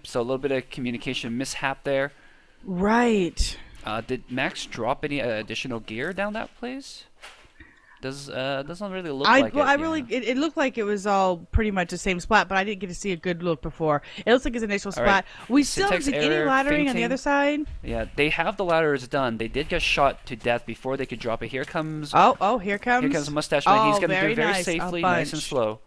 So a little bit of communication mishap there. Right. Did Max drop any additional gear down that place? Doesn't really look like Well, it. I really Yeah. it looked like it was all pretty much the same spot, but I didn't get to see a good look before. It looks like his initial All right. spot. We still haven't Syntax seen any error, laddering on the other fainting. side. Yeah, they have the ladders done. They did get shot to death before they could drop it. Oh, here Here comes comes. Mustache Man. He's Oh, gonna do it very very nice. A safely, nice and bunch. slow.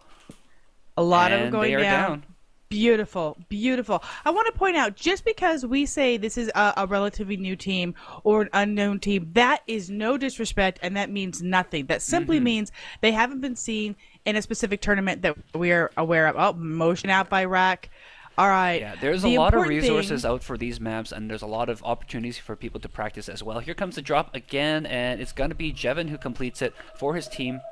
A lot of them And they going are down. down. Beautiful, beautiful. I want to point out, just because we say this is a relatively new team or an unknown team, that is no disrespect, and that means nothing. That simply means they haven't been seen in a specific tournament that we are aware of. Oh, motion out by Rack. All right. Yeah, there's a The lot of important resources thing, out for these maps, and there's a lot of opportunities for people to practice as well. Here comes the drop again, and it's going to be Jevin who completes it for his team.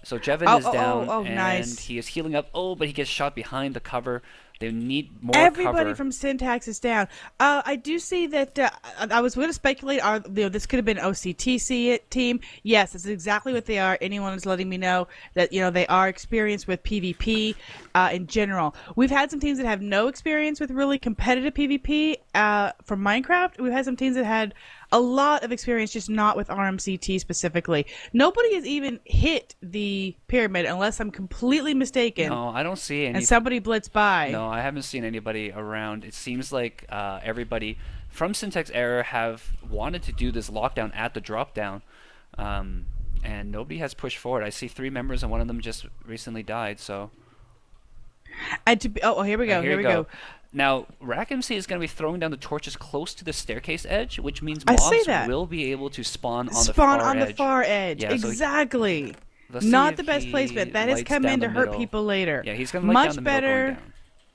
So Jevin is down, and nice. he is healing up. Oh, but he gets shot behind the cover. They need more Everybody cover. from Syntax is down. I do see that. I was going to speculate. This could have been OCTC team. Yes, that's exactly what they are. Anyone is letting me know that they are experienced with PvP in general. We've had some teams that have no experience with really competitive PvP from Minecraft. We've had some teams that had a lot of experience, just not with RMCT specifically. Nobody has even hit the pyramid, unless I'm completely mistaken. No, I don't see any. And somebody blitzed by. No, I haven't seen anybody around. It seems like everybody from Syntax Error have wanted to do this lockdown at the drop down, and nobody has pushed forward. I see 3 members, and one of them just recently died. So. And here we go. Here we go. Now, Rack MC is going to be throwing down the torches close to the staircase edge, which means I see mobs that. will be able to spawn on the Spawn far on edge. the far edge. Yeah, so exactly. let's see Not if the best he placement. That has lights come down in the to hurt middle. people later. Yeah, he's going to light Much down the middle going better down.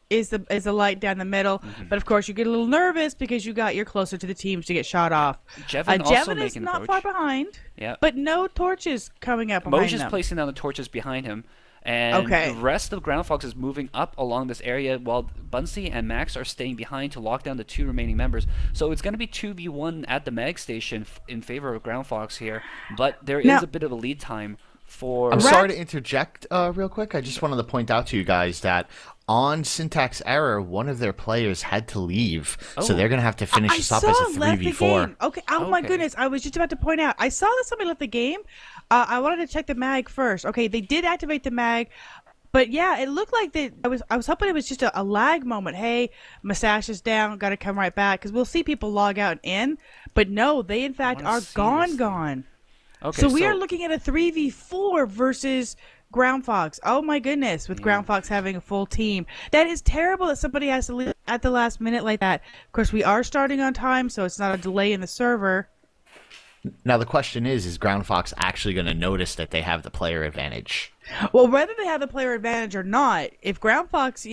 is the light down the middle, but of course you get a little nervous because you're closer to the teams to get shot off. Jevin also Jevin is making not approach. far behind. Yeah. But no torches coming up behind Moj is them. placing down the torches behind him, and Okay. the rest of Groundfox is moving up along this area while Bunsey and Max are staying behind to lock down the 2 remaining members. So it's going to be 2v1 at the mag station in favor of Groundfox here, but there is a bit of a lead time for... I'm sorry to interject real quick. I just wanted to point out to you guys that on Syntax Error, one of their players had to leave, so they're going to have to finish this up as a left the 3v4. game. Okay. Oh my Okay. goodness! I was just about to point out. I saw that somebody left the game. I wanted to check the mag first. Okay, they did activate the mag, but yeah, it looked like that. I was hoping it was just a lag moment. Hey, mustache is down. Got to come right back because we'll see people log out and in. But no, they in fact wanna are see gone. this Gone. Okay, So we are looking at a 3v4 versus Groundfox. Oh my goodness, with Groundfox having a full team. That is terrible that somebody has to leave at the last minute like that. Of course, we are starting on time, so it's not a delay in the server. Now the question is Groundfox actually going to notice that they have the player advantage? Well, whether they have the player advantage or not, if Groundfox,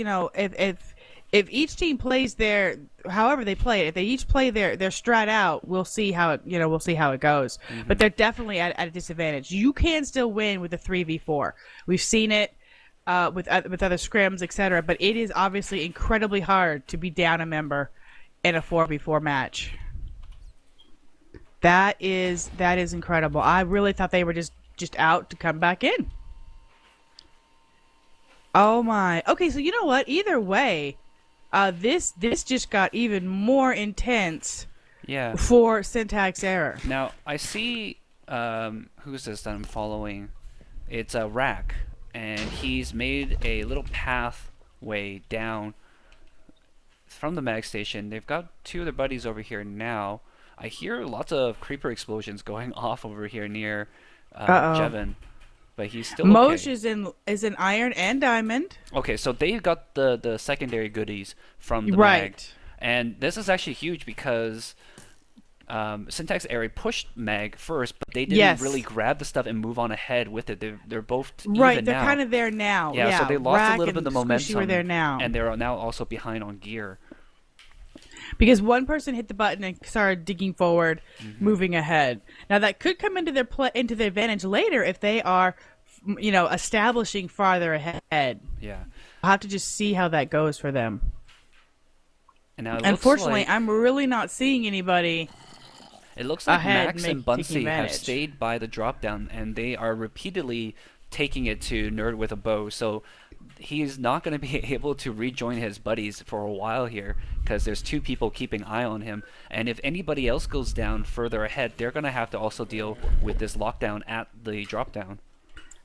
if each team plays however they play it, if they each play their strat out, we'll see how it goes. But they're definitely at a disadvantage. You can still win with a 3v4. We've seen it with other scrims, etc. But it is obviously incredibly hard to be down a member in a 4v4 match. That is incredible. I really thought they were just out to come back in. Oh my. Okay, so you know what? Either way, this just got even more intense. Yeah. For Syntax Error. Now, I see, who's this that I'm following? It's a Rack, and he's made a little pathway down from the mag station. They've got 2 of their buddies over here now. I hear lots of creeper explosions going off over here near Jevin, but he's still okay. Moj is in iron and diamond. Okay, so they got the secondary goodies from the Right. mag. And this is actually huge because Syntax Error pushed mag first, but they didn't really grab the stuff and move on ahead with it. They're both right. even They're now. kind of there now. Yeah, so they lost Rack a little bit of the and Squishy momentum. were there now. And they're now also behind on gear. Because one person hit the button and started digging forward, moving ahead. Now that could come into their advantage later if they are, establishing farther ahead. Yeah. I'll have to just see how that goes for them. And now Unfortunately, I'm really not seeing anybody. It looks like ahead Max and taking Bunsey have advantage. stayed by the drop down, and they are repeatedly taking it to Nerd with a bow. So he's not going to be able to rejoin his buddies for a while here because there's two people keeping eye on him. And if anybody else goes down further ahead, they're going to have to also deal with this lockdown at the drop down.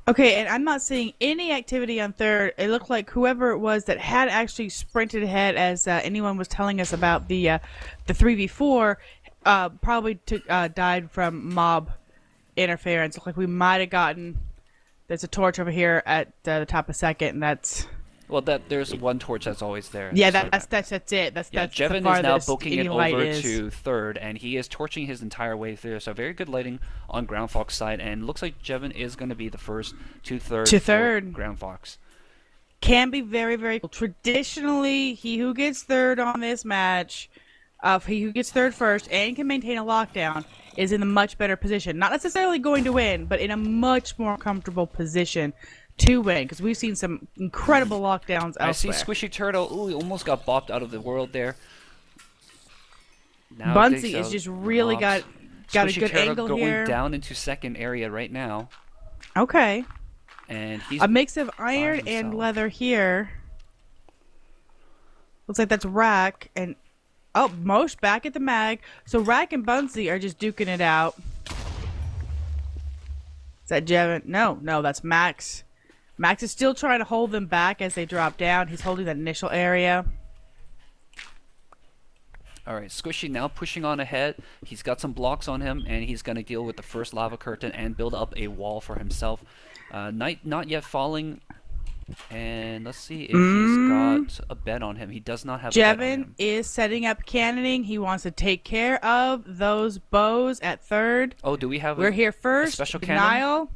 Okay, and I'm not seeing any activity on third. It looked like whoever it was that had actually sprinted ahead, as anyone was telling us about the 3v4, probably died from mob interference. Looked like we might have gotten. There's a torch over here at the top of second, and that's. Well, there's one torch that's always there. Yeah, that's it. That's Jevin the is now farthest booking it any light over is. to third, and he is torching his entire way through. So very good lighting on Groundfox side, and looks like Jevin is going to be the first to third. Groundfox. Can be very, very cool. Traditionally, he who gets third on this match, he who gets third first and can maintain a lockdown, is in a much better position. Not necessarily going to win, but in a much more comfortable position to win, because we've seen some incredible lockdowns elsewhere. I see Squishy Turtle. Ooh, he almost got bopped out of the world there. Now Bunsey is just really got a good angle going here. Down into second area right now. Okay. And he's a mix of iron and leather here. Looks like that's Rack and Mosh back at the mag. So Rack and Bunsey are just duking it out. Is that Jevin? No, that's Max. Max is still trying to hold them back as they drop down. He's holding that initial area. All right, Squishy now pushing on ahead. He's got some blocks on him, and he's going to deal with the first lava curtain and build up a wall for himself. Knight not yet falling, and let's see if he's got a bed on him. He does not have a bed on him. Jevin is setting up cannoning. He wants to take care of those bows at third. Oh, do we have We're here first. special Denial. cannon?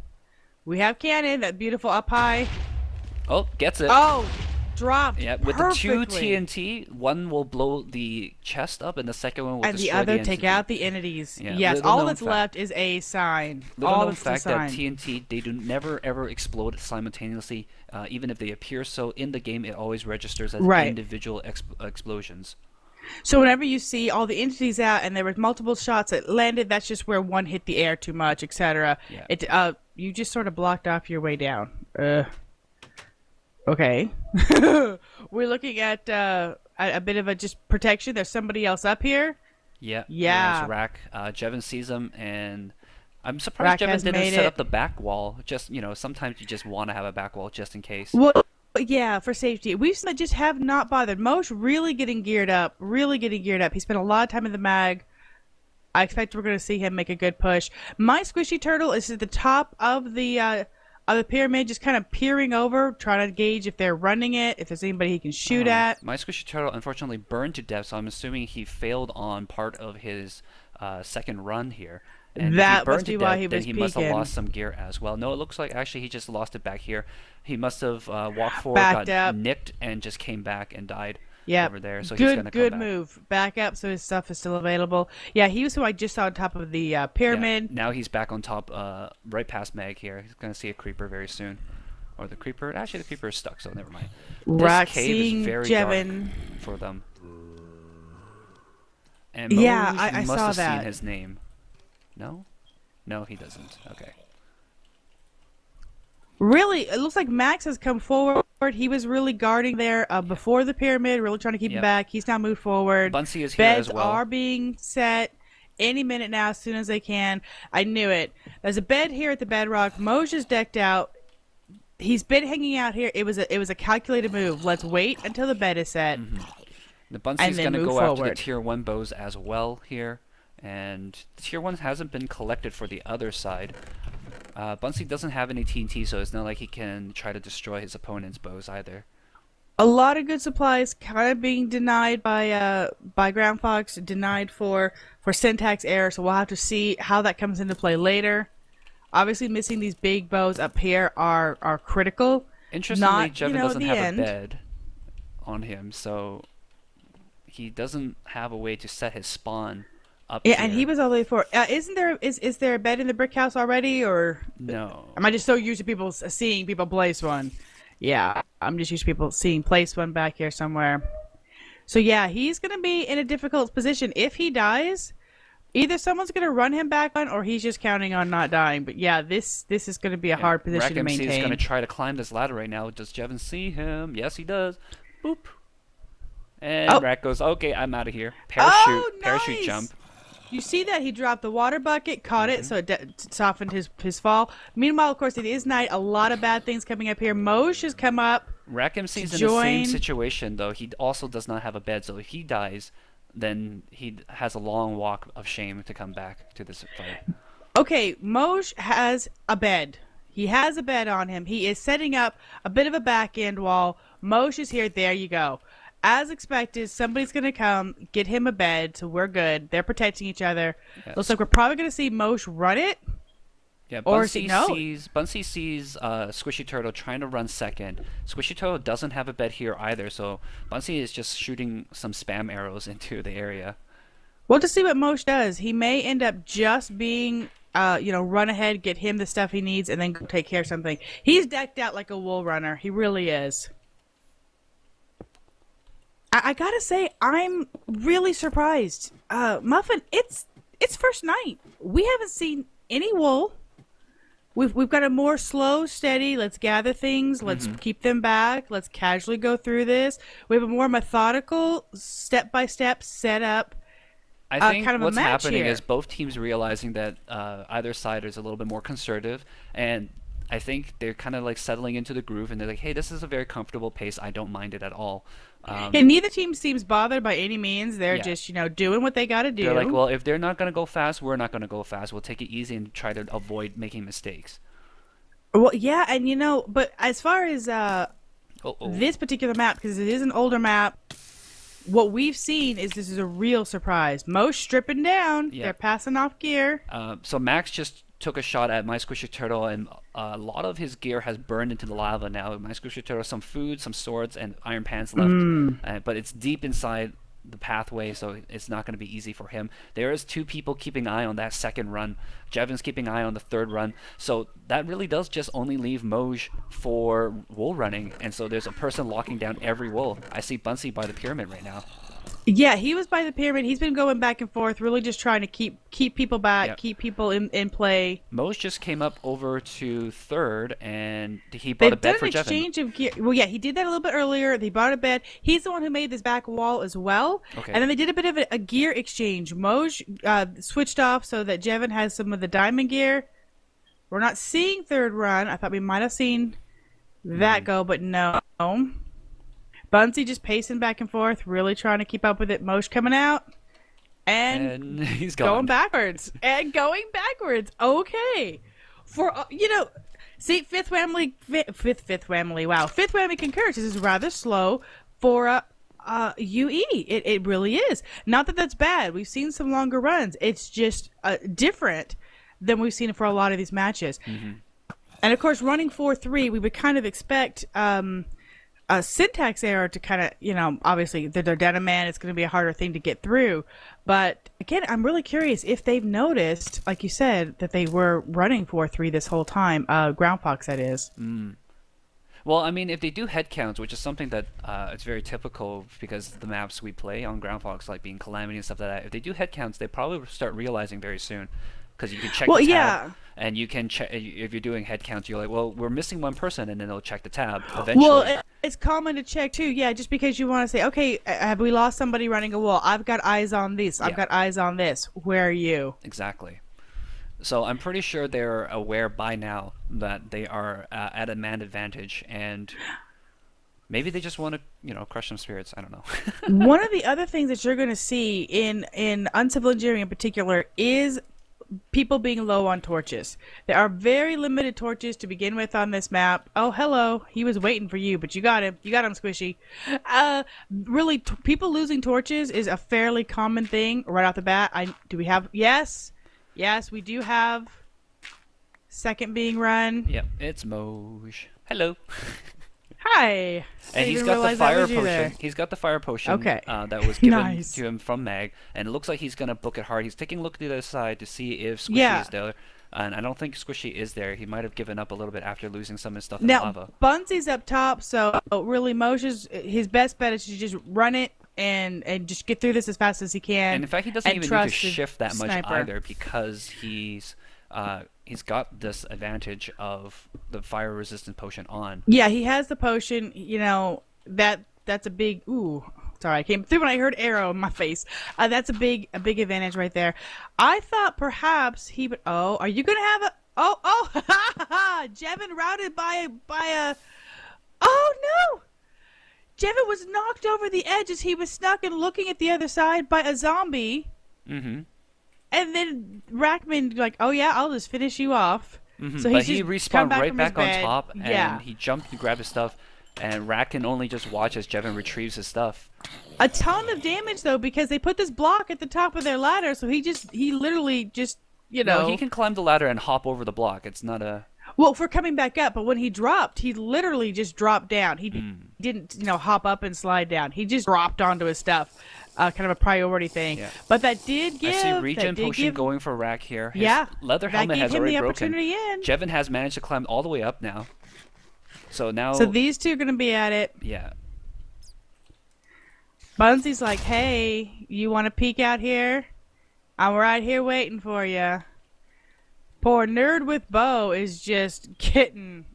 We have cannon, that beautiful up high. Oh, gets it. Oh, dropped. Yeah, with perfectly. the two TNT, one will blow the chest up, and the second one will and destroy the other the take out the entities. Yeah, yes, all that's left is a sign. Little all known that's fact a sign. that TNT, they do never ever explode simultaneously. Even if they appear so in the game, it always registers as individual explosions. So whenever you see all the entities out and there were multiple shots that landed, that's just where one hit the air too much, etc. Yeah. You just sort of blocked off your way down. Okay. We're looking at a bit of a just protection. There's somebody else up here. Yeah. Yeah. There's Rack. Jevin sees him, and I'm surprised Jevin didn't set up the back wall. Just, sometimes you just want to have a back wall just in case. Well, yeah, for safety. We just have not bothered. Mosh really getting geared up. He spent a lot of time in the mag. I expect we're going to see him make a good push. My Squishy Turtle is at the top of the pyramid, just kind of peering over, trying to gauge if they're running it, if there's anybody he can shoot at. My Squishy Turtle unfortunately burned to death, so I'm assuming he failed on part of his second run here. And that if he burned must be to death, why he then was he must have peeking. lost some gear as well. No, it looks like actually he just lost it back here. He must have walked forward, got nicked, and just came back and died over there. So he's going to come back. Good move. Back up so his stuff is still available. Yeah, he was who I just saw on top of the pyramid. Yeah, now he's back on top, right past Meg here. He's going to see a creeper very soon. Or the creeper. Actually, the creeper is stuck, so never mind. This cave is very dark for them. And Moj, I must saw have that. seen his name. No? No, he doesn't. Okay. Really, it looks like Max has come forward. He was really guarding there before the pyramid, really trying to keep him back. He's now moved forward. Bunsey is here Beds as well. are being set any minute now, as soon as they can. I knew it. There's a bed here at the bedrock. Moj is decked out. He's been hanging out here. It was a calculated move. Let's wait until the bed is set. The Bunsey's going to go forward. after the tier 1 bows as well here. And the tier 1 hasn't been collected for the other side. Bunsey doesn't have any TNT, so it's not like he can try to destroy his opponent's bows either. A lot of good supplies kind of being denied by Groundfox, denied for syntax error, so we'll have to see how that comes into play later. Obviously, missing these big bows up here are critical. Interestingly, Jevin doesn't have a bed on him, so he doesn't have a way to set his spawn up here. And he was all the way for. Is there a bed in the brick house already, or no? Am I just so used to people seeing people place one? Yeah, I'm just used to people seeing place one back here somewhere. So yeah, he's gonna be in a difficult position if he dies. Either someone's going to run him back on, or he's just counting on not dying. But yeah, this is going to be a Yeah. hard position Rack to MC is maintain. going to try to climb this ladder right now. Does Jevin see him? Yes, he does. Boop. And Oh, Rack goes, okay, I'm out of here. oh, Parachute nice! jump. You see that he dropped the water bucket, caught it, so it softened his fall. Meanwhile, of course, it is night. A lot of bad things coming up here. Moj has come up. Rack MC's in the Join. same situation, though. He also does not have a bed, so if he dies, then he has a long walk of shame to come back to this fight. Okay, Moj has a bed. He has a bed on him. He is setting up a bit of a back end wall. Moj is here. There you go. As expected, somebody's going to come, get him a bed, so we're good. They're protecting each other. Yes. Looks like we're probably going to see Moj run it. Yeah, Or Bunsey sees Squishy Turtle trying to run second. Squishy Turtle doesn't have a bed here either, so Bunsey is just shooting some spam arrows into the area. We'll just see what Moj does. He may end up just being, run ahead, get him the stuff he needs, and then go take care of something. He's decked out like a wool runner. He really is. I gotta say, I'm really surprised. Muffin, it's first night. We haven't seen any wool. We've got a more slow, steady, let's gather things, let's keep them back, let's casually go through this. We have a more methodical, step-by-step setup. I think kind of a what's match happening here. is both teams realizing that either side is a little bit more conservative, and I think they're kind of like settling into the groove, and they're like, hey, this is a very comfortable pace. I don't mind it at all. And neither team seems bothered by any means. They're Yeah. just, doing what they gotta do. They're like, well, if they're not going to go fast, we're not going to go fast. We'll take it easy and try to avoid making mistakes. Well, yeah, and but as far as Oh. this particular map, because it is an older map, what we've seen is this is a real surprise. Most stripping down. Yeah. They're passing off gear. So Max just took a shot at My Squishy Turtle, and a lot of his gear has burned into the lava now. My Squishy Turtle has some food, some swords, and iron pants left. But it's deep inside the pathway, so it's not going to be easy for him. There is two people keeping eye on that second run. Jevin's keeping eye on the third run. So that really does just only leave Moj for wool running. And so there's a person locking down every wool. I see Bunsey by the pyramid right now. Yeah, he was by the pyramid. He's been going back and forth, really just trying to keep people back, Yep. keep people in play. Moj just came up over to third, and he bought a They've bed done for an Jevin. exchange of gear. Well, yeah, he did that a little bit earlier. They bought a bed. He's the one who made this back wall as well. Okay. And then they did a bit of a gear exchange. Moj switched off so that Jevin has some of the diamond gear. We're not seeing third run. I thought we might have seen that go, but no. Bunsey just pacing back and forth, really trying to keep up with it. Moj coming out. And he's going gone. backwards. And going backwards. Okay. For, see, fifth whammy, wow. Fifth whammy concurs. This is rather slow for UE. It really is. Not that that's bad. We've seen some longer runs. It's just different than we've seen for a lot of these matches. And, of course, running 4-3, we would kind of expect a syntax error to kind of, obviously, they're down a man. It's going to be a harder thing to get through. But, again, I'm really curious if they've noticed, like you said, that they were running 4-3 this whole time. Groundfox, that is. Well, I mean, if they do head counts, which is something that it's very typical because the maps we play on Groundfox, like being Calamity and stuff like that, if they do head counts, they probably start realizing very soon. Because you can check the tab, yeah. and you can check if you're doing head counts. You're like, well, we're missing one person, and then they'll check the tab eventually. Well, it's common to check too. Yeah, just because you want to say, okay, have we lost somebody running a wall? I've got eyes on this. I've got eyes on this. Where are you? Exactly. So I'm pretty sure they're aware by now that they are at a man advantage, and maybe they just want to, crush some spirits. I don't know. One of the other things that you're going to see in Uncivil Engineering in particular is people being low on torches. There are very limited torches to begin with on this map. Oh, hello. He was waiting for you, but you got him. You got him, Squishy. Really, people losing torches is a fairly common thing right off the bat. Do we have... Yes, we do have second being run. Yep, it's Moj. Hello. Hi. And he's got the fire potion. He's got the fire potion that was given to him from Mag, and it looks like he's gonna book it hard. He's taking a look to the other side to see if Squishy is there, and I don't think Squishy is there. He might have given up a little bit after losing some of his stuff in lava. Now, Bunsey's up top, so really Moj's his best bet is to just run it, and just get through this as fast as he can. And in fact, he doesn't even need to trust his shift that much sniper. either, because he's got this advantage of the fire resistant potion on. Yeah, he has the potion. You know, that's a big. Ooh, sorry, I came through when I heard arrow in my face. That's a big advantage right there. I thought perhaps he would. Oh, are you gonna have a? Oh, Jevin routed by a. Oh no! Jevin was knocked over the edge as he was stuck and looking at the other side by a zombie. Mm-hmm. And then Rackman like, oh yeah, I'll just finish you off. Mm-hmm. So but he he respawned right back on top, and yeah. he jumped and grabbed his stuff, and Rack can only just watch as Jevin retrieves his stuff. A ton of damage though, because they put this block at the top of their ladder, so he literally just, you know. No, he can climb the ladder and hop over the block. It's not a... Well, for coming back up, but when he dropped, he literally just dropped down. He didn't, hop up and slide down. He just dropped onto his stuff. Kind of a priority thing. Yeah. But that did give... I see regen potion going for Rack here. His leather helmet has already broken. Jevin has managed to climb all the way up now. So now... So these two are going to be at it. Yeah. Bunsy's like, hey, you want to peek out here? I'm right here waiting for you. Poor Nerd with Bow is just getting...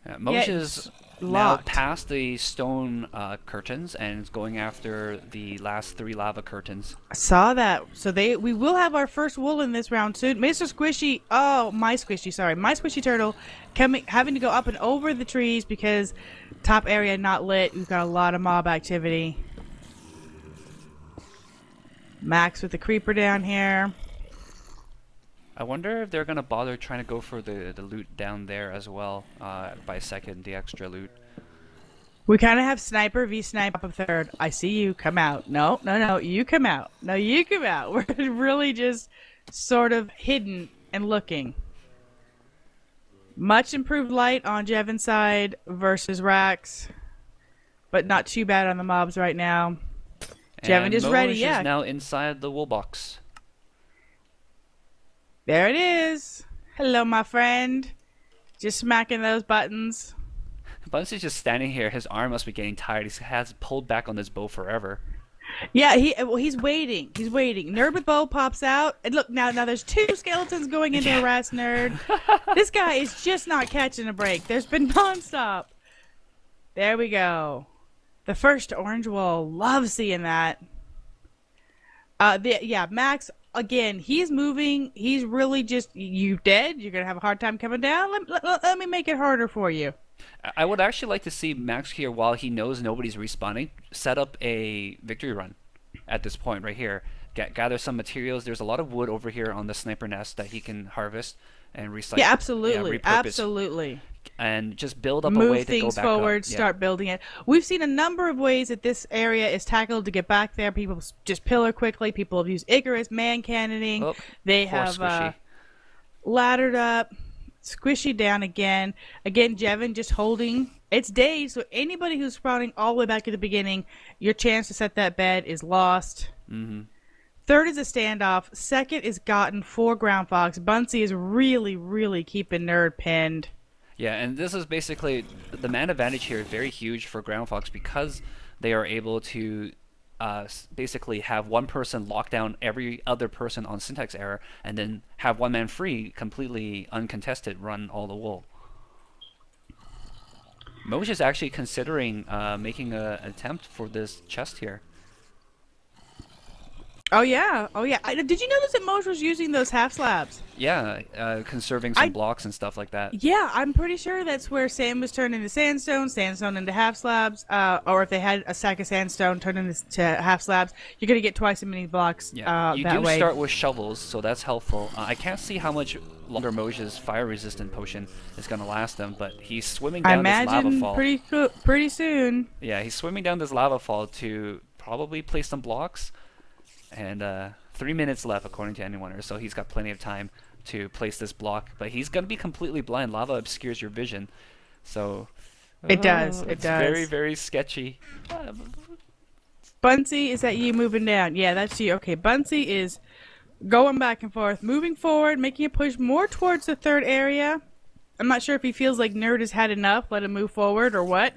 Moj is now past the stone curtains and is going after the last 3 lava curtains. I saw that. So we will have our first wool in this round soon. Mr. Squishy, my Squishy Turtle having to go up and over the trees because top area not lit. We've got a lot of mob activity. Max with the creeper down here. I wonder if they're going to bother trying to go for the loot down there as well, by second, the extra loot. We kind of have sniper v snipe up third. I see you, come out. No, you come out. No, you come out. We're really just sort of hidden and looking. Much improved light on Jevin's side versus Rax, but not too bad on the mobs right now. Jevin is ready, yeah. Is now inside the wool box. There it is. Hello, my friend. Just smacking those buttons. Bunsy's just standing here. His arm must be getting tired. He has pulled back on this bow forever. Yeah, he's waiting. He's waiting. Nerd with bow pops out. And look, now there's 2 skeletons going into harass Nerd. This guy is just not catching a break. There's been nonstop. There we go. The first orange wool. Love seeing that. Max... Again, he's moving. He's really just, you dead? You're going to have a hard time coming down? Let me make it harder for you. I would actually like to see Max here, while he knows nobody's respawning, set up a victory run at this point right here. Gather some materials. There's a lot of wood over here on the sniper nest that he can harvest and recycle. Yeah, absolutely. Repurpose. Absolutely. And just build up a way to go back up. Move things forward, start building it. We've seen a number of ways that this area is tackled to get back there. People just pillar quickly. People have used Icarus, man cannoning. Oh, they have laddered up, Squishy down again. Again, Jevin just holding. It's days, so anybody who's spawning all the way back at the beginning, your chance to set that bed is lost. Mm-hmm. Third is a standoff. Second is gotten for Groundfox. Bunsy is really, really keeping Nerd pinned. Yeah, and this is basically, the man advantage here is very huge for Groundfox because they are able to basically have one person lock down every other person on syntax error and then have one man free, completely uncontested, run all the wool. Moj is actually considering making an attempt for this chest here. Oh yeah. Did you notice that Moj was using those half slabs? Yeah, conserving some blocks and stuff like that. Yeah, I'm pretty sure that's where sand was turned into sandstone into half slabs, or if they had a sack of sandstone turned into half slabs, you're gonna get twice as many blocks. Yeah, you that do way. start with shovels, so that's helpful. I can't see how much longer Moj's fire-resistant potion is gonna last him, but he's swimming down this lava fall. Pretty soon. Yeah, he's swimming down this lava fall to probably place some blocks. And 3 minutes left, according to anyone, so he's got plenty of time to place this block. But he's going to be completely blind. Lava obscures your vision. So... It does. It's very, very sketchy. Bunsy, is that you moving down? Yeah, that's you. Okay, Bunsy is going back and forth, moving forward, making a push more towards the third area. I'm not sure if he feels like Nerd has had enough, let him move forward, or what.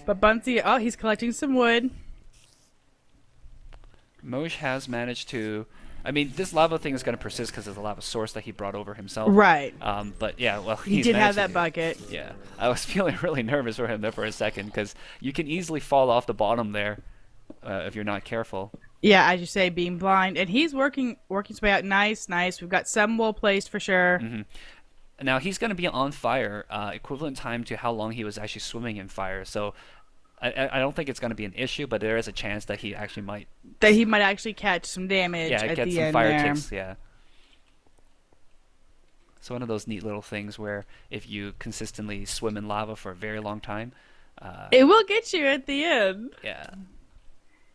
But Bunsy, he's collecting some wood. Moj has managed to. I mean, this lava thing is going to persist because of the lava source that he brought over himself. Right. But yeah, well, He he's did have managed to that do it. bucket. Yeah, I was feeling really nervous for him there for a second because you can easily fall off the bottom there if you're not careful. Yeah, as you say, being blind, and he's working his way out. Nice, nice. We've got some well placed for sure. Now he's going to be on fire, equivalent time to how long he was actually swimming in fire. So I don't think it's going to be an issue, but there is a chance that he actually might. That he might actually catch some damage Yeah, at get the some end fire there. ticks. Yeah. It's one of those neat little things where if you consistently swim in lava for a very long time, It will get you at the end. yeah.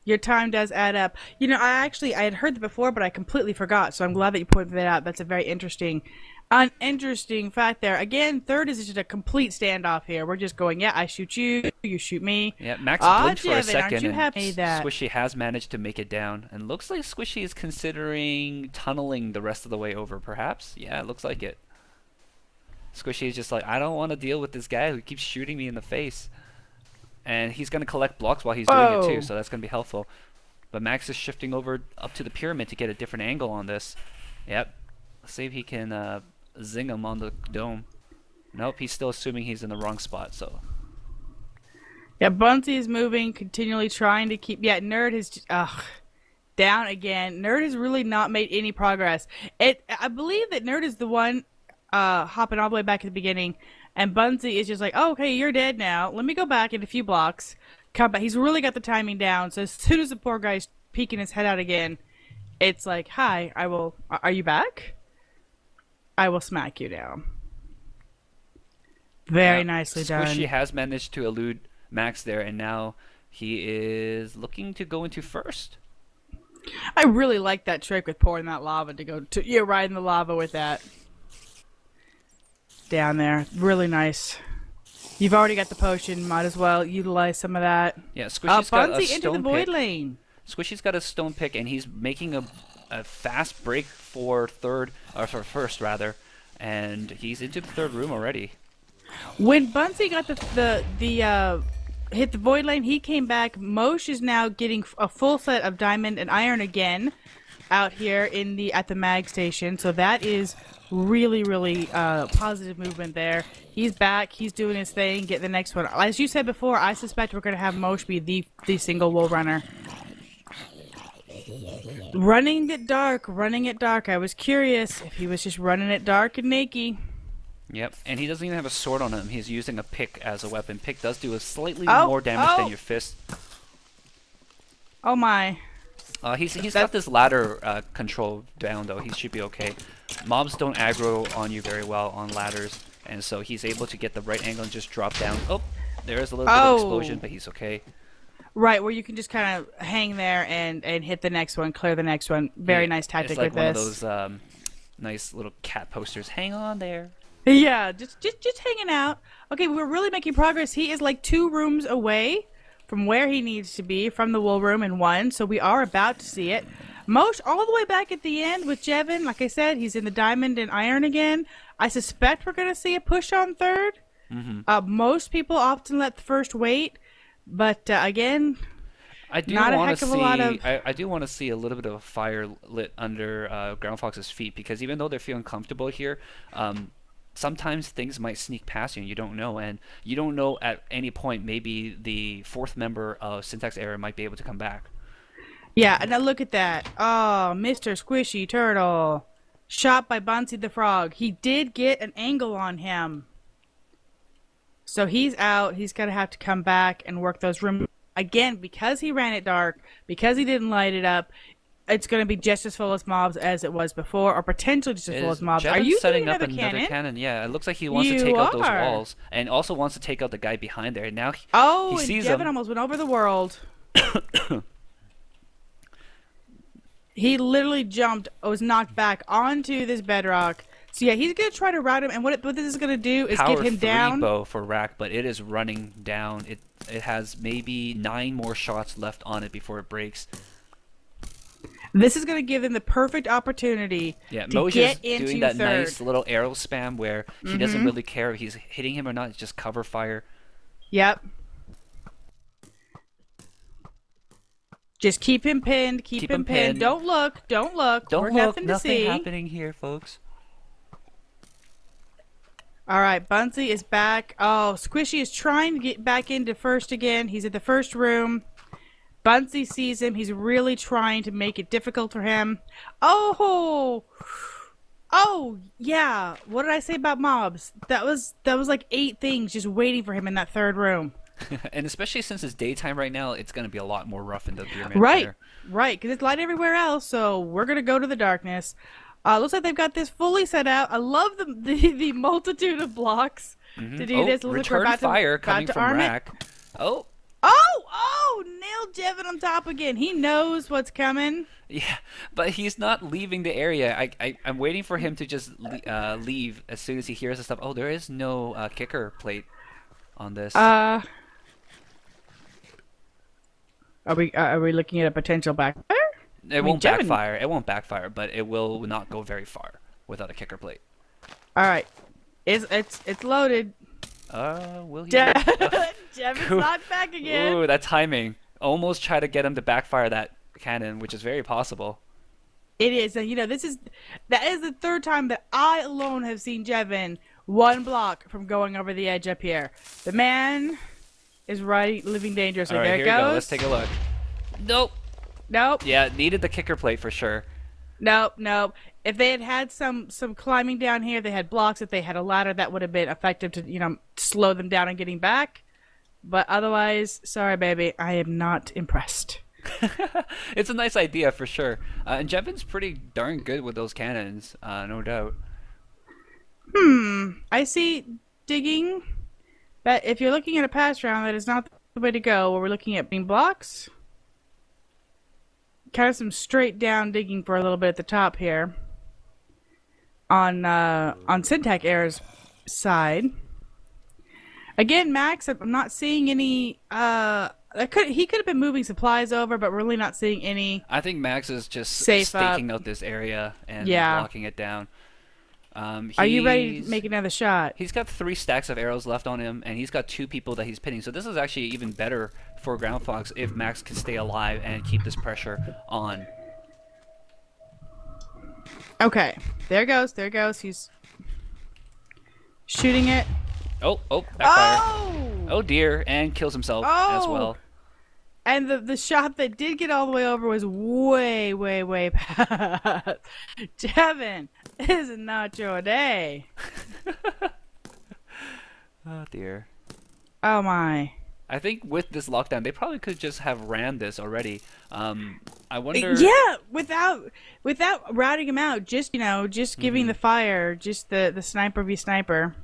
Your time does add up. You know, I had heard that before, but I completely forgot. So I'm glad that you pointed that out. That's a very an interesting fact there. Again, third is just a complete standoff here. We're just going, yeah, I shoot you, you shoot me. Yeah, Max blinked for a Jevin, second, aren't you and happy that? Squishy has managed to make it down. And looks like Squishy is considering tunneling the rest of the way over, perhaps? Yeah, it looks like it. Squishy is just like, I don't want to deal with this guy who keeps shooting me in the face. And he's going to collect blocks while he's doing it too, so that's going to be helpful. But Max is shifting over up to the pyramid to get a different angle on this. Yep. Let's see if he can zing him on the dome. Nope, he's still assuming he's in the wrong spot, so... Yeah, Bunsey is moving, continually trying to keep... Yeah, Nerd has... down again. Nerd has really not made any progress. I believe that Nerd is the one hopping all the way back at the beginning, and Bunsey is just like, oh, okay, you're dead now. Let me go back in a few blocks. Come back. He's really got the timing down, so as soon as the poor guy's peeking his head out again, it's like, hi, are you back? I will smack you down. Very nicely done. Squishy has managed to elude Max there, and now he is looking to go into first. I really like that trick with pouring that lava to go to... You're riding the lava with that. Down there. Really nice. You've already got the potion. Might as well utilize some of that. Yeah, Squishy's got a Bunsey into the stone void pick. lane. Squishy's got a stone pick, and he's making a fast break for for first rather, and he's into the third room already. When Bunsey got hit the void lane, he came back. Mosh is now getting a full set of diamond and iron again out here at the mag station. So that is really, really positive movement there. He's back. He's doing his thing. Get the next one. As you said before, I suspect we're going to have Mosh be the single wool runner. Running it dark. I was curious if he was just running it dark and naked. Yep, and he doesn't even have a sword on him. He's using a pick as a weapon. Pick does do a slightly more damage than your fist. Oh my. He's got this ladder control down though. He should be okay. Mobs don't aggro on you very well on ladders, and so he's able to get the right angle and just drop down. Oh, there is a little bit of explosion, but he's okay. Right, where you can just kind of hang there and hit the next one, clear the next one. Very nice tactic with this. It's like one of those nice little cat posters. Hang on there. Yeah, just hanging out. Okay, we're really making progress. He is like 2 rooms away from where he needs to be, from the wool room in 1, so we are about to see it. Mosh all the way back at the end with Jevin. Like I said, he's in the diamond and iron again. I suspect we're going to see a push on third. Most people often let the first wait, but again, I do not a want heck to of a see. lot of... I do want to see a little bit of a fire lit under Groundfox's feet, because even though they're feeling comfortable here, sometimes things might sneak past you and you don't know, and you don't know at any point maybe the 4th member of Syntax Error might be able to come back. Yeah, and now look at that. Oh, Mr. Squishy Turtle. Shot by Bunsey the Frog. He did get an angle on him. So he's out. He's going to have to come back and work those rooms. Again, because he ran it dark, because he didn't light it up, it's going to be just as full of mobs as it was before, or potentially just as full as mobs. Are you setting doing up another another cannon? cannon? Yeah, it looks like he wants to take out those walls, and also wants to take out the guy behind there. And now he sees Devin him. almost went over the world. He literally jumped, was knocked back onto this bedrock. So yeah, he's going to try to route him, and what this is going to do is Power get him 3 down. bow for Rack, but it is running down. It has maybe 9 more shots left on it before it breaks. This is going to give him the perfect opportunity Yeah, to Moj get is into doing that third. nice little arrow spam where he doesn't really care if he's hitting him or not. It's just cover fire. Yep. Just keep him pinned. Keep him pinned. Don't look. Don't look. Don't We're look. nothing to Nothing see. happening here, folks. All right, Bunsey is back. Oh, Squishy is trying to get back into first again. He's at the first room. Bunsey sees him. He's really trying to make it difficult for him. Oh, yeah. What did I say about mobs? That was like 8 things just waiting for him in that third room. And especially since it's daytime right now, it's going to be a lot more rough in the Beer Man Right, player. right, because it's light everywhere else, so we're going to go to the darkness. Looks like they've got this fully set out. I love the multitude of blocks to do this. Looks return like fire coming from Rack. Nailed Jevin on top again. He knows what's coming. Yeah, but he's not leaving the area. I'm waiting for him to just leave as soon as he hears the stuff. Oh, there is no kicker plate on this. Are we looking at a potential backfire? It won't backfire. It won't backfire, but it will not go very far without a kicker plate. All right, it's loaded. Will he? Jevin's not back again. Ooh, that timing. Almost try to get him to backfire that cannon, which is very possible. It is, and that is the third time that I alone have seen Jevin one block from going over the edge up here. The man is living dangerously. All right, there here it goes. We go. Let's take a look. Nope. Yeah, needed the kicker plate for sure. Nope. If they had some climbing down here, they had blocks. If they had a ladder, that would have been effective to slow them down and getting back. But otherwise, sorry, baby, I am not impressed. It's a nice idea for sure. And Jevin's pretty darn good with those cannons, no doubt. I see digging. That if you're looking at a pass round, that is not the way to go. Where we're looking at beam blocks. Kind of some straight down digging for a little bit at the top here. On Syntac Air's side. Again, Max, I'm not seeing any. He could have been moving supplies over, but we're really not seeing any. I think Max is just staking out this area and blocking it down. Are you ready to make another shot? He's got 3 stacks of arrows left on him, and he's got 2 people that he's pinning. So this is actually even better for Groundfox if Max can stay alive and keep this pressure on. Okay, there goes. He's shooting it. Oh, backfire. Oh dear, and kills himself as well. And the shot that did get all the way over was way past. Jevin, this is not your day. Oh dear. Oh my. I think with this lockdown, they probably could just have ran this already. I wonder. Yeah, without routing him out, just giving the fire, just the sniper v sniper.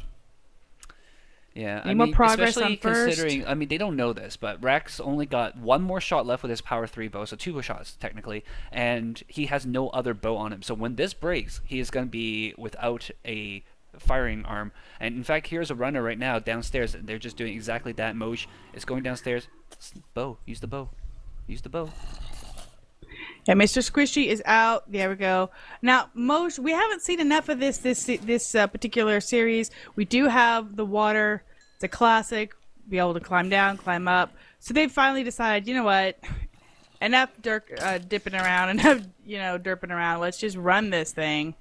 Yeah, Need more progress especially on first. considering, they don't know this, but Rack's only got 1 more shot left with his power 3 bow, so 2 shots technically, and he has no other bow on him. So when this breaks, he is going to be without a firing arm. And in fact, here's a runner right now downstairs. They're just doing exactly that. Moj is going downstairs. Bow. Use the bow. Yeah, Mr. Squishy is out. There we go. Now, Moj, we haven't seen enough of this particular series. We do have the water. It's a classic. Be able to climb down, climb up. So they finally decided, you know what? Enough dipping around, enough derping around. Let's just run this thing.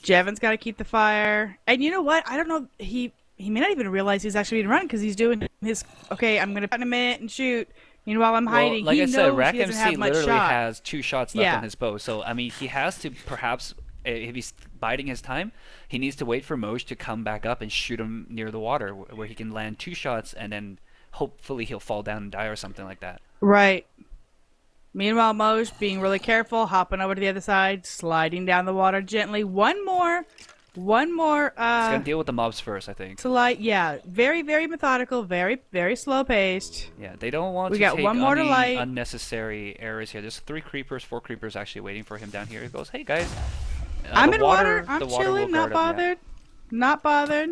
Jevin's got to keep the fire. And you know what? I don't know. He may not even realize he's actually being run because he's doing his. Okay, I'm gonna put in a minute and shoot. Meanwhile, I'm hiding. Like he I knows said, Rack he doesn't MC have much literally shot. has 2 shots left on his bow. So he has to perhaps, if he's biding his time, he needs to wait for Moj to come back up and shoot him near the water, where he can land 2 shots, and then hopefully he'll fall down and die or something like that. Right. Meanwhile, Moj being really careful, hopping over to the other side, sliding down the water gently. One more. He's gonna deal with the mobs first, I think. Yeah, very, very methodical, very, very slow paced. Yeah, they don't want We to got take one more to any light. unnecessary errors here. There's 4 creepers actually waiting for him down here. He goes, "Hey guys, I'm the in water. I'm the water will chilling, not guard him." bothered. Not bothered.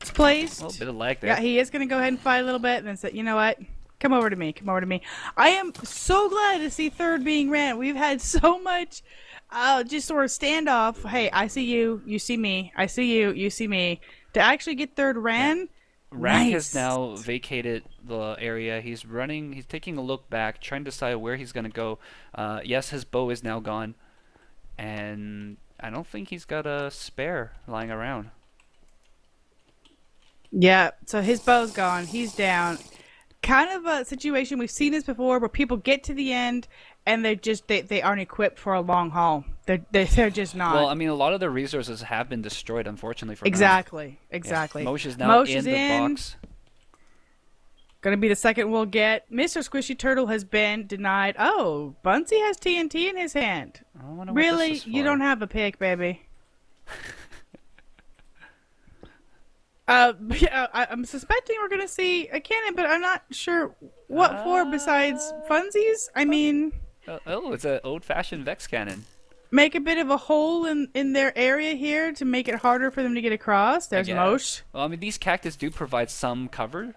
It's placed. Well, a bit of lag there. Yeah, he is gonna go ahead and fight a little bit, and then say, you know what? Come over to me. I am so glad to see third being ran. We've had so much just sort of standoff. Hey, I see you. You see me. I see you. You see me. To actually get third ran Rack has Nice. now vacated the area. He's running. He's taking a look back, trying to decide where he's gonna go. Yes, his bow is now gone, and I don't think he's got a spare lying around. Yeah, so his bow's gone. He's down. Kind of a situation we've seen this before, where people get to the end and they aren't equipped for a long haul. They're just Well, not. I mean, a lot of the resources have been destroyed, unfortunately for now. Exactly. Yeah. Exactly. Mosh is now Mosh in is the in. box. Gonna be the second we'll get. Mr. Squishy Turtle has been denied. Oh, Bunsey has TNT in his hand. I wonder what Really? this is You for. don't have a pick, baby. Yeah, I'm suspecting we're gonna see a cannon, but I'm not sure what for besides funsies. I mean, Oh, it's an old-fashioned Vex cannon. make a bit of a hole in their area here to make it harder for them to get across. There's guess. Mosh. Well, I mean, these cactus do provide some cover,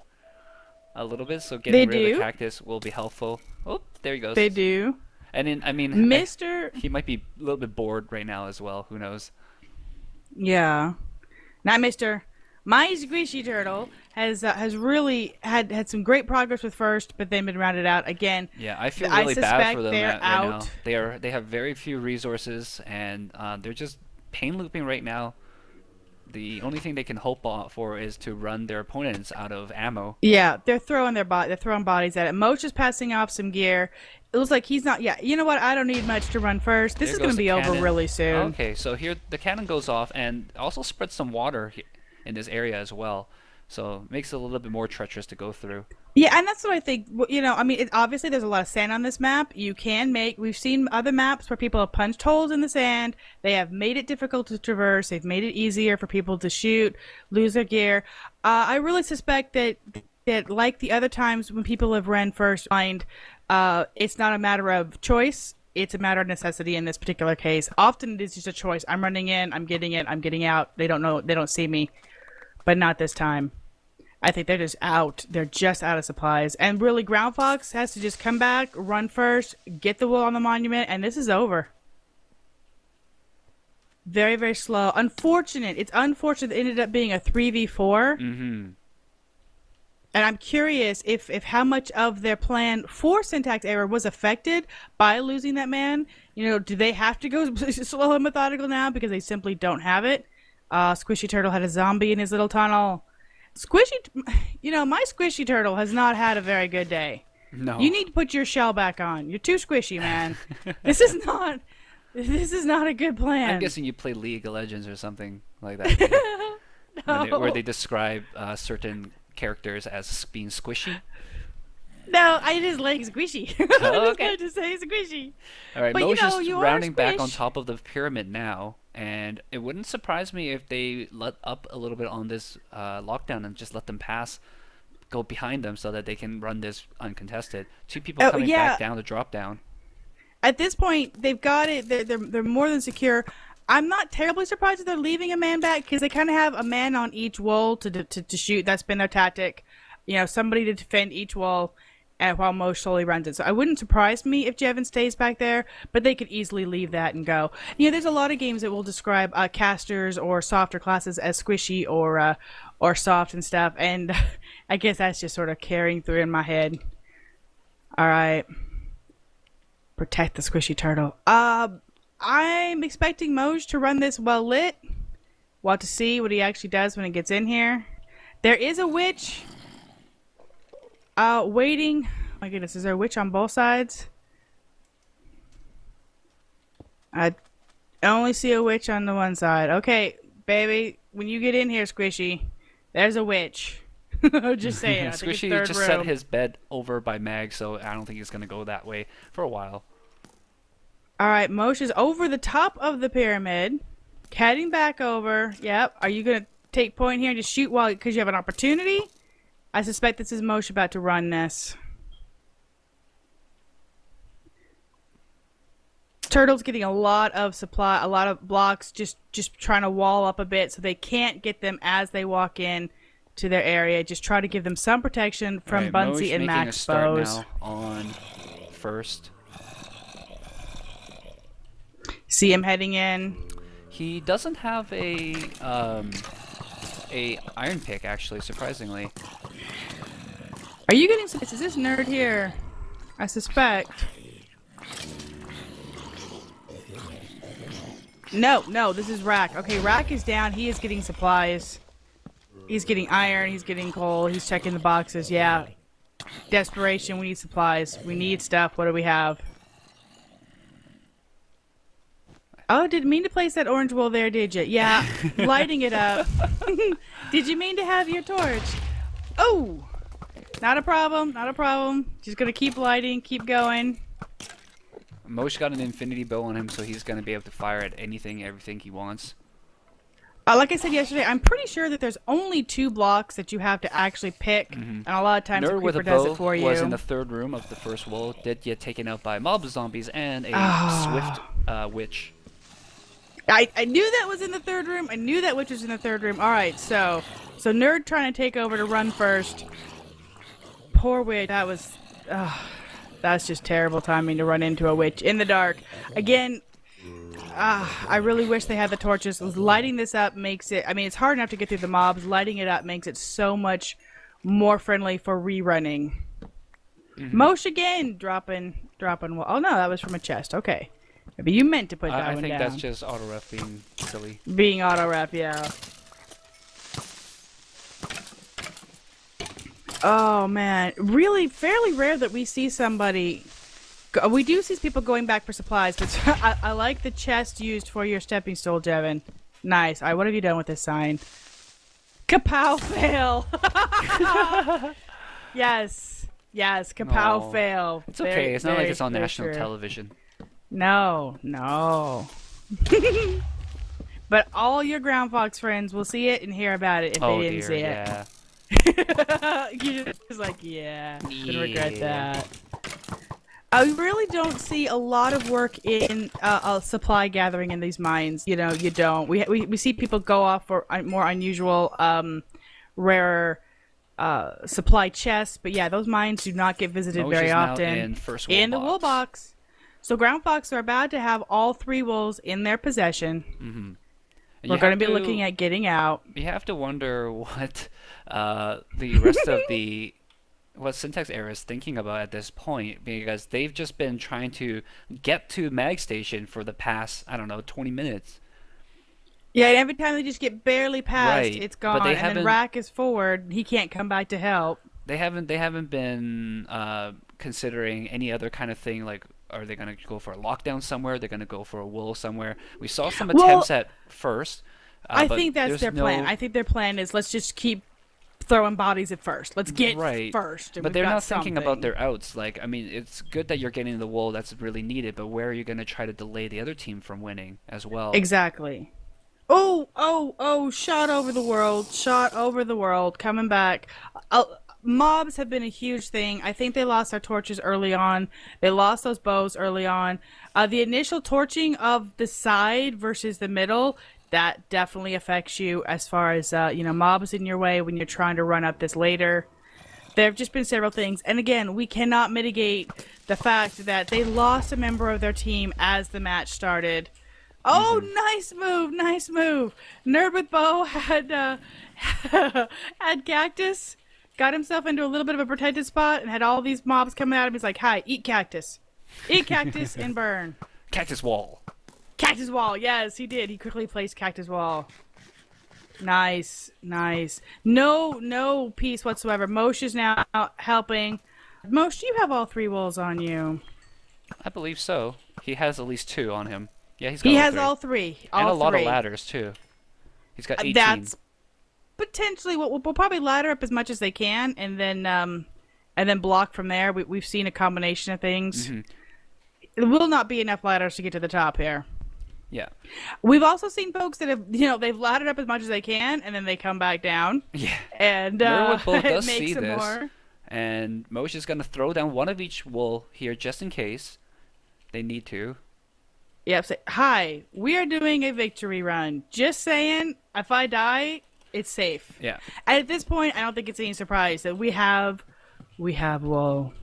a little bit, so They getting rid of do. the cactus will be helpful. Oh, there he goes. They do. And in, I mean, Mr. he might be a little bit bored right now as well. Who knows? Yeah. Not Mr. My Squishy Turtle has really had some great progress with first, but then been rounded out again. Yeah, I feel I really bad suspect for them they're right now. out. They have very few resources, and they're just pain looping right now. The only thing they can hope for is to run their opponents out of ammo. Yeah, they're throwing they're throwing bodies at it. Moch is passing off some gear. It looks like he's not. Yeah, you know what? I don't need much to run first. This There is going goes to the be over cannon. really soon. Okay, so here the cannon goes off and also spreads some water in this area as well. So makes it a little bit more treacherous to go through. Yeah, and that's what I think. You know, I mean, obviously there's a lot of sand on this map. You can make. We've seen other maps where people have punched holes in the sand. They have made it difficult to traverse. They've made it easier for people to shoot, lose their gear. I really suspect that like the other times when people have ran first blind, it's not a matter of choice. It's a matter of necessity in this particular case. Often it is just a choice. I'm running in. I'm getting it. I'm getting out. They don't know. They don't see me. But not this time. I think they're just out. They're just out of supplies. And really, Groundfox has to just come back, run first, get the wool on the monument, and this is over. Very, very slow. Unfortunate. It's unfortunate it ended up being a 3v4. Mm-hmm. And I'm curious if how much of their plan for syntax error was affected by losing that man. You know, do they have to go slow and methodical now because they simply don't have it? Squishy Turtle had a zombie in his little tunnel. My Squishy Turtle has not had a very good day. No. You need to put your shell back on. You're too squishy, man. This is not a good plan. I'm guessing you play League of Legends or something like that. No. Where they describe certain characters as being squishy. No, I just like squishy. Oh, I okay. just say squishy. All right, But, Mo's just you are rounding back on squish. top of the pyramid now, and it wouldn't surprise me if they let up a little bit on this lockdown and just let them pass, go behind them so that they can run this uncontested. Two people coming back down the drop down. At this point, they've got it. They're more than secure. I'm not terribly surprised that they're leaving a man back because they kind of have a man on each wall to shoot. That's been their tactic. You know, somebody to defend each wall while Mo slowly runs it. So it wouldn't surprise me if Jevon stays back there, but they could easily leave that and go. You know, there's a lot of games that will describe casters or softer classes as squishy or soft and stuff, and I guess that's just sort of carrying through in my head. All right. Protect the Squishy Turtle. I'm expecting Moj to run this well lit. Want to see what he actually does when he gets in here. There is a witch waiting. My goodness, is there a witch on both sides? I only see a witch on the one side. Okay, baby, when you get in here, Squishy, there's a witch. Just saying. I think it's Squishy third just room. set his bed over by Mag, so I don't think he's going to go that way for a while. All right, Mosh is over the top of the pyramid, heading back over. Yep. Are you gonna take point here and just shoot because you have an opportunity? I suspect this is Mosh about to run this. Turtle's getting a lot of supply, a lot of blocks, just trying to wall up a bit so they can't get them as they walk in to their area. Just try to give them some protection from Right, Bunsey Moj and making a Max start bows. now on first. See him heading in. He doesn't have a a iron pick, actually, surprisingly. Are you getting some? Is this nerd here? I suspect. No, this is Rack. Okay, Rack is down. He is getting supplies. He's getting iron. He's getting coal. He's checking the boxes. Yeah. Desperation. We need supplies. We need stuff. What do we have? Oh, didn't mean to place that orange wool there, did you? Yeah, lighting it up. Did you mean to have your torch? Oh, not a problem. Not a problem. Just gonna keep lighting. Keep going. Mosh got an infinity bow on him, so he's gonna be able to fire at anything, everything he wants. Like I said yesterday, I'm pretty sure that there's only 2 blocks that you have to actually pick, and a lot of times the Nerd with creeper a does bow it for you. was in the 3rd room of the first wall. Did get taken out by mob zombies and a swift witch. I knew that was in the 3rd room. I knew that witch was in the 3rd room. All right, so Nerd trying to take over to run first. Poor witch. That's just terrible timing to run into a witch in the dark. Again, I really wish they had the torches. Lighting this up makes it... I mean, it's hard enough to get through the mobs. Lighting it up makes it so much more friendly for rerunning. Mosh again, dropping... Oh, no, that was from a chest. Okay. Maybe you meant to put that one down. I think that's just auto-ref being silly. Being auto-ref, yeah. Oh, man. Really, fairly rare that we see somebody... We do see people going back for supplies, but I like the chest used for your stepping stone, Jevin. Nice. All right, what have you done with this sign? Kapow fail! Yes. Yes, kapow fail. It's okay. It's not like it's on national television. No. But all your Groundfox friends will see it and hear about it if they didn't see it. Yeah. You're just like, yeah, gonna regret that. I really don't see a lot of work in supply gathering in these mines. You know, you don't. We see people go off for more unusual, rarer supply chests, but yeah, those mines do not get visited very often. In the wool box. So Groundfox are about to have all 3 wools in their possession. Mm-hmm. We're going to be looking at getting out. You have to wonder what the rest of what Syntax Era is thinking about at this point, because they've just been trying to get to Mag Station for the past, 20 minutes. Yeah, and every time they just get barely past, it's gone. And then Rack is forward. He can't come back to help. They haven't been considering any other kind of thing, like, are they going to go for a lockdown somewhere? They're going to go for a wool somewhere. We saw some attempts at first. I think that's their plan. I think their plan is, let's just keep throwing bodies at first. Let's get first. But they're not thinking about their outs. Like, I mean, it's good that you're getting the wool. That's really needed. But where are you going to try to delay the other team from winning as well? Exactly. Oh, shot over the world, coming back. Mobs have been a huge thing. I think they lost their torches early on. They lost those bows early on. The initial torching of the side versus the middle, that definitely affects you as far as, mobs in your way when you're trying to run up this later. There have just been several things. And again, we cannot mitigate the fact that they lost a member of their team as the match started. Oh, nice move. Nerd with bow had cactus, got himself into a little bit of a protected spot, and had all these mobs coming at him. He's like, hi, eat cactus and burn. Cactus wall, yes, he did. He quickly placed cactus wall. Nice. No peace whatsoever. Mosh is now helping. Mosh, do you have all 3 walls on you? I believe so. He has at least 2 on him. Yeah, he has all 3. And a lot of ladders, too. He's got 18. That's potentially what we'll probably ladder up as much as they can, and then block from there. We've seen a combination of things. Mm-hmm. It will not be enough ladders to get to the top here. Yeah. We've also seen folks that have, they've laddered up as much as they can, and then they come back down. Yeah. And does see this. More. And Mosh is going to throw down one of each wool here just in case they need to. Yep. Say, hi, we are doing a victory run. Just saying, if I die, it's safe. Yeah. And at this point, I don't think it's any surprise that we have wool.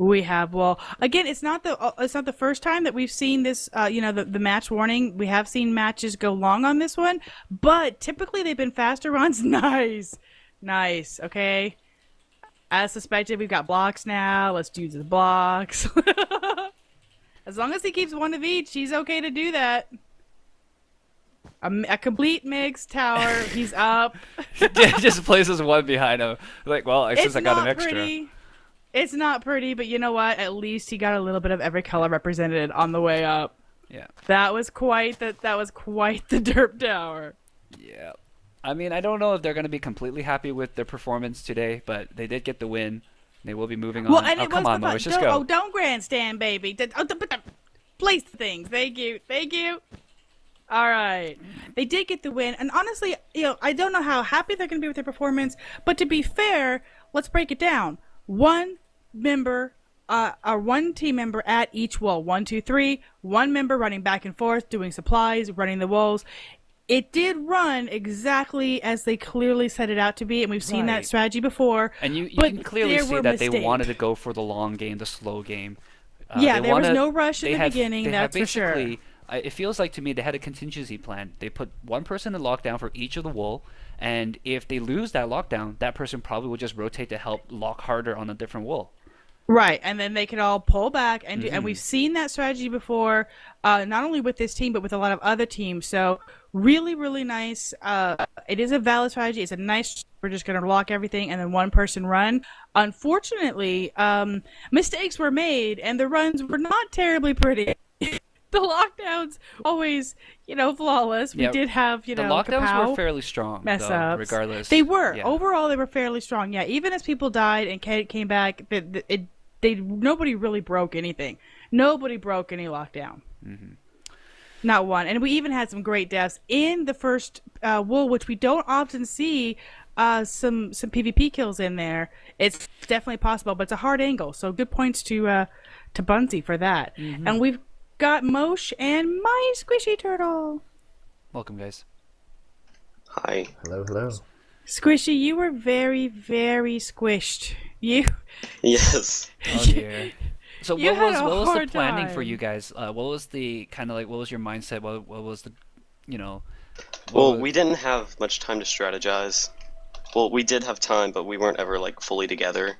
We have. Well, again, it's not the first time that we've seen this. The match warning. We have seen matches go long on this one, but typically they've been faster runs. Nice, nice. Okay, as suspected, we've got blocks now. Let's do the blocks. As long as he keeps one of each, he's okay to do that. A complete mix tower. He's up. Just places one behind him. Like, well, since I got an extra. Pretty. It's not pretty, but you know what? At least he got a little bit of every color represented on the way up. Yeah. That was quite the derp tower. Yeah. I mean, I don't know if they're going to be completely happy with their performance today, but they did get the win. They will be moving on. Well, and come on, Mo, let's just go. Oh, don't grandstand, baby. Place the things. Thank you. All right. They did get the win, and honestly, I don't know how happy they're going to be with their performance, but to be fair, let's break it down. One team member at each wall. 1, 2, 3. One member running back and forth, doing supplies, running the walls. It did run exactly as they clearly set it out to be, and we've seen that strategy before. And you can clearly see that they wanted to go for the long game, the slow game. There was no rush in the beginning, that's for sure. It feels like to me they had a contingency plan. They put one person in lockdown for each of the wool, and if they lose that lockdown, that person probably will just rotate to help lock harder on a different wool. Right, and then they could all pull back, and we've seen that strategy before, not only with this team, but with a lot of other teams. So really, really nice. It is a valid strategy. It's a nice. We're just going to lock everything, and then one person run. Unfortunately, mistakes were made, and the runs were not terribly pretty. The lockdowns always, flawless. We did have, the lockdowns were fairly strong, mess though, ups. regardless. They were overall they were fairly strong. Yeah, even as people died and came back, nobody really broke anything. Nobody broke any lockdown. Mm-hmm. Not one. And we even had some great deaths in the first wool, which we don't often see. Some PvP kills in there. It's definitely possible, but it's a hard angle. So good points to Bunsey for that. Mm-hmm. And we've got Mosh and my squishy turtle. Welcome, guys. Hi. Hello. Squishy, you were very, very squished. You. Yes. Oh dear. So what was the planning time for you guys? What was the what was your mindset? What was the, Well, we didn't have much time to strategize. Well, we did have time, but we weren't ever fully together.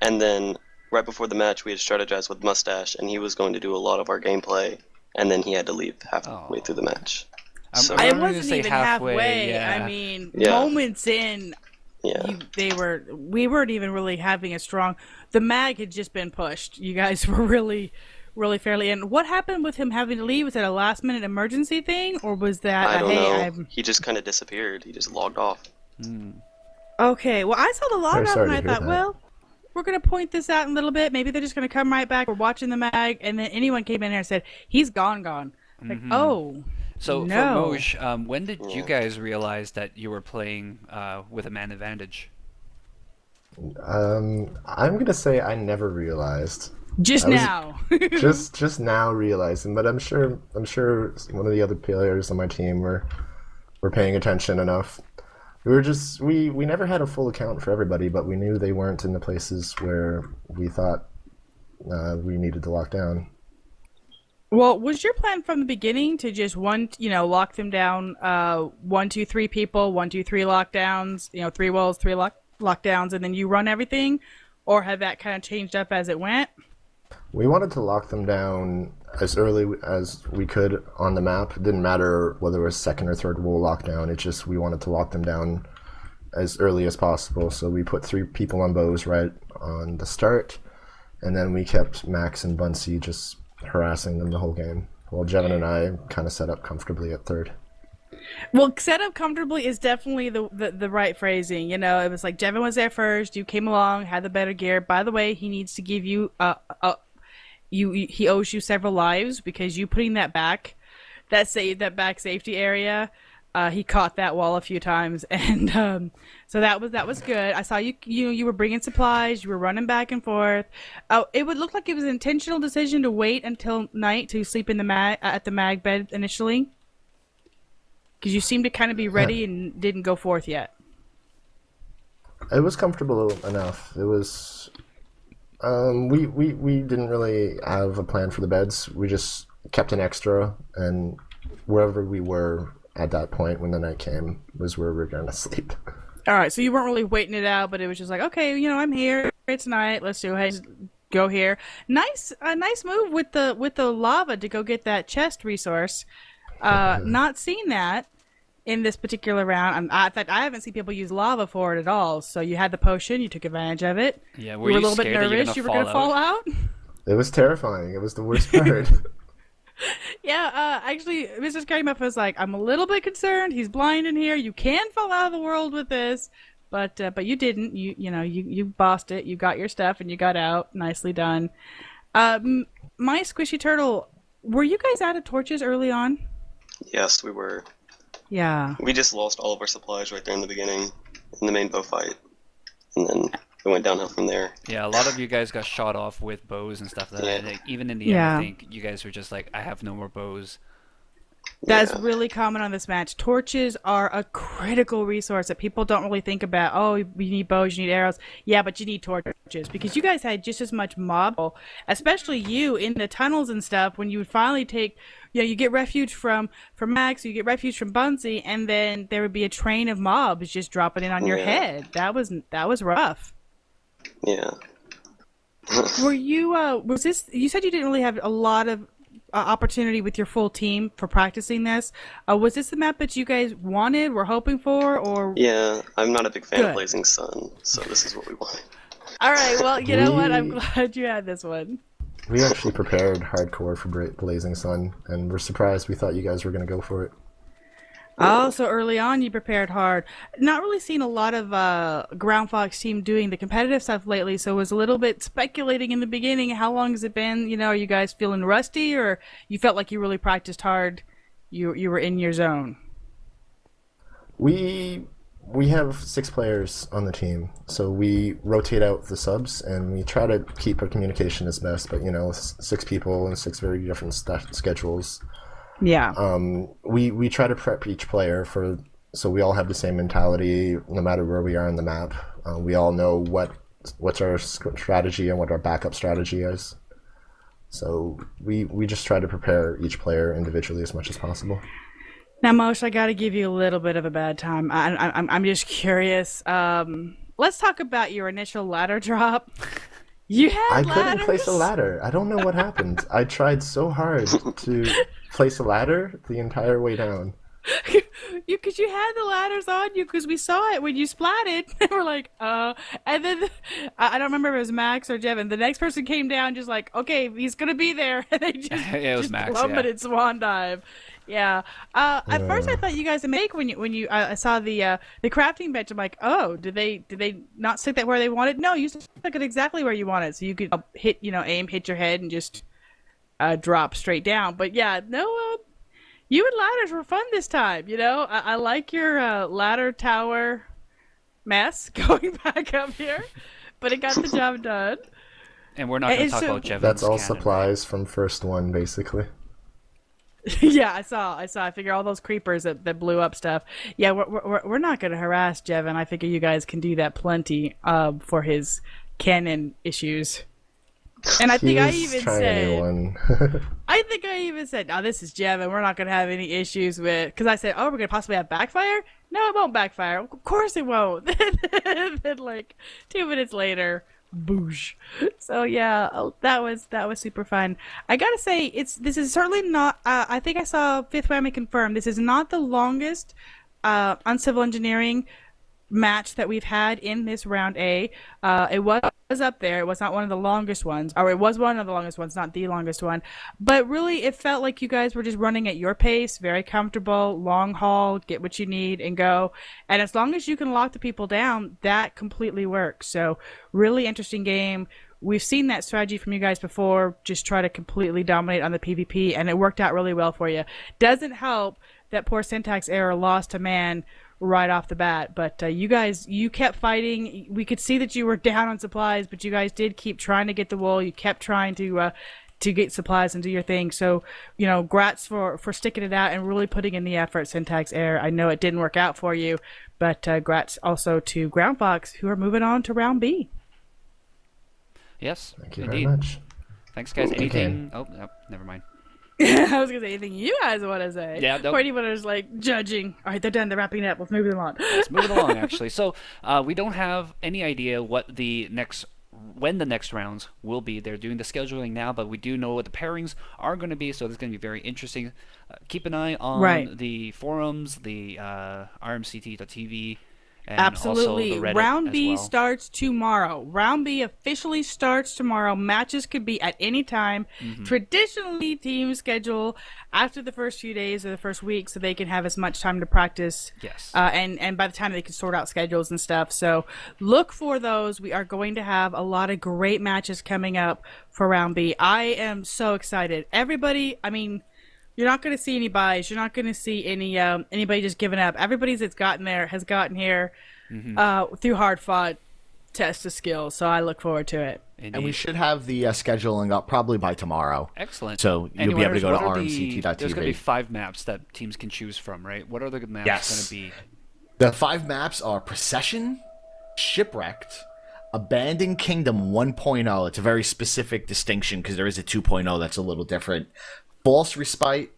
And then right before the match, we had strategized with Mustache, and he was going to do a lot of our gameplay, and then he had to leave halfway through the match. I wasn't even halfway. Yeah. I mean, moments in, Yeah. We weren't even really having a strong. The mag had just been pushed. You guys were really, really fairly in. What happened with him having to leave? Was that a last minute emergency thing, or was that? I don't know. He just kind of disappeared. He just logged off. Okay. Well, I saw the log off, and I thought, well, we're gonna point this out in a little bit. Maybe they're just gonna come right back. We're watching the mag, and then anyone came in here and said he's gone. Like, oh. So no. for Mosh, when did you guys realize that you were playing with a man advantage? I'm gonna say I never realized. Just now. just now realizing, but I'm sure one of the other players on my team were paying attention enough. We never had a full account for everybody, but we knew they weren't in the places where we thought we needed to lock down. Well, was your plan from the beginning to just lock them down, 1, 2, 3 people, 1, 2, 3 lockdowns, 3 walls, 3 lockdowns, and then you run everything, or had that kind of changed up as it went? We wanted to lock them down as early as we could on the map. It didn't matter whether it was second or third wall lockdown. It's just we wanted to lock them down as early as possible. So we put 3 people on bows right on the start, and then we kept Max and Bunsey just harassing them the whole game, while Jevin and I kind of set up comfortably at third. Well, set up comfortably is definitely the right phrasing. It was like Jevin was there first. You came along, had the better gear. By the way, he needs to give you he owes you several lives because you putting that back safety area. He caught that wall a few times, and so that was good. I saw you were bringing supplies. You were running back and forth. It would look like it was an intentional decision to wait until night to sleep in the at the mag bed initially, because you seemed to kind of be ready and didn't go forth yet. It was comfortable enough. It was We didn't really have a plan for the beds. We just kept an extra, and wherever we were at that point when the night came was where we were going to sleep. All right, so you weren't really waiting it out, but it was just like, okay, I'm here. It's night. Let's do it. Go here. A nice move with the lava to go get that chest resource. Not seen that in this particular round. In fact, I haven't seen people use lava for it at all. So you had the potion, you took advantage of it. Yeah, you were a little bit nervous. You were going to fall out. It was terrifying. It was the worst part. Yeah, actually, Mr. Scary Muff was like, I'm a little bit concerned. He's blind in here. You can fall out of the world with this, but you didn't. You bossed it. You got your stuff and you got out. Nicely done. My Squishy Turtle, were you guys out of torches early on? Yes, we were. Yeah. We just lost all of our supplies right there in the beginning, in the main bow fight, and then it went downhill from there. Yeah, a lot of you guys got shot off with bows and stuff. Even in the end, I think you guys were just like, I have no more bows. That's really common on this match. Torches are a critical resource that people don't really think about. Oh, you need bows, you need arrows. Yeah, but you need torches because you guys had just as much mob, especially you in the tunnels and stuff. When you would finally take, you get refuge from Max, you get refuge from Bunsey, and then there would be a train of mobs just dropping in on your head. That was rough. Yeah. Were you? Was this? You said you didn't really have a lot of opportunity with your full team for practicing this. Was this the map that you guys wanted, were hoping for, or? Yeah, I'm not a big fan of Blazing Sun, so this is what we wanted. All right, well, you know what? I'm glad you had this one. We actually prepared hardcore for Blazing Sun, and we're surprised. We thought you guys were going to go for it. Oh, so early on you prepared hard. Not really seen a lot of Groundfox team doing the competitive stuff lately, so was a little bit speculating in the beginning. How long has it been? Are you guys feeling rusty, or you felt like you really practiced hard? You were in your zone. We have 6 players on the team, so we rotate out the subs, and we try to keep our communication as best. But 6 people and 6 very different schedules. Yeah. We try to prep each player so we all have the same mentality no matter where we are on the map. We all know what's our strategy and what our backup strategy is. So we just try to prepare each player individually as much as possible. Now, Mosh, I got to give you a little bit of a bad time. I'm just curious. Let's talk about your initial ladder drop. You had I ladders? couldn't place a ladder. I don't know what happened. I tried so hard to place a ladder the entire way down. Because you had the ladders on you, because we saw it when you splatted. And we're like, and then I don't remember if it was Max or Jevin. The next person came down just like, okay, he's going to be there. And they just, it was just Max, plummeted swan dive. Yeah. At first, I thought you guys would make when you I saw the crafting bench. I'm like, oh, did they not stick that where they wanted? No, you stuck it exactly where you wanted, so you could hit hit your head and just drop straight down. But yeah, no, you and ladders were fun this time. I like your ladder tower mess going back up here, but it got the job done. And we're not going to talk about Jevin's That's all cannon, supplies from first one, basically. Yeah, I saw. I figure all those creepers that blew up stuff. Yeah, we're not going to harass Jevin. I figure you guys can do that plenty for his cannon issues. And I think I even said, "No, this is Jevin. We're not going to have any issues with." Because I said, "Oh, we're going to possibly have backfire." No, it won't backfire. Of course it won't. Then like 2 minutes later, boosh. So yeah, that was super fun. I gotta say, this is certainly not. I think I saw Fifth Whammy confirm this is not the longest Uncivil Engineering match that we've had in this round A. It was up there. It was not one of the longest ones, or it was one of the longest ones, not the longest one. But really, it felt like you guys were just running at your pace, very comfortable, long haul, get what you need and go. And as long as you can lock the people down, that completely works. So really interesting game. We've seen that strategy from you guys before, just try to completely dominate on the PvP, and it worked out really well for you. Doesn't help that poor Syntax Error lost to man right off the bat, but you kept fighting. We could see that you were down on supplies, but you guys did keep trying to get the wool. You kept trying to get supplies and do your thing. So grats for sticking it out and really putting in the effort, Syntax Error. I know it didn't work out for you, but grats also to Groundfox, who are moving on to round B. Yes, Thank you indeed. very much. Thanks, guys. Take Anything? Oh, no, never mind. I was gonna say anything you guys want to say. Yeah, nope. Or anyone who's like judging. All right, they're done. They're wrapping it up. Let's move them on. Let's move it along, actually. So we don't have any idea when the next rounds will be. They're doing the scheduling now, but we do know what the pairings are going to be, so it's going to be very interesting. Keep an eye on the forums, the rmct.tv, and Absolutely. also the Reddit Round as B well. starts tomorrow. Round B officially starts tomorrow. Matches could be at any time. Traditionally, teams schedule after the first few days or the first week so they can have as much time to practice. Yes. And by the time they can sort out schedules and stuff. So look for those. We are going to have a lot of great matches coming up for Round B. I am so excited. Everybody, I mean, you're not going to see any buys. You're not going to see anybody just giving up. Everybody that's gotten there has gotten here through hard-fought tests of skill. So I look forward to it. Indeed. And we should have the scheduling up probably by tomorrow. Excellent. So you'll be able to go to rmct.tv. There's going to be 5 maps that teams can choose from, right? What are the maps going to be? The 5 maps are Procession, Shipwrecked, Abandoned Kingdom 1.0. It's a very specific distinction because there is a 2.0 that's a little different. False Respite,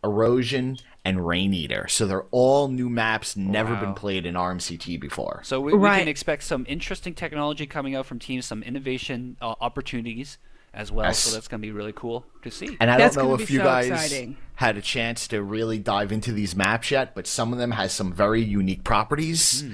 Erosion, and Rain Eater. So they're all new maps, never been played in RMCT before. So we can expect some interesting technology coming out from teams, some innovation opportunities as well. Yes. So that's going to be really cool to see. And I That's don't know gonna if be you so guys exciting. had a chance to really dive into these maps yet, but some of them has some very unique properties.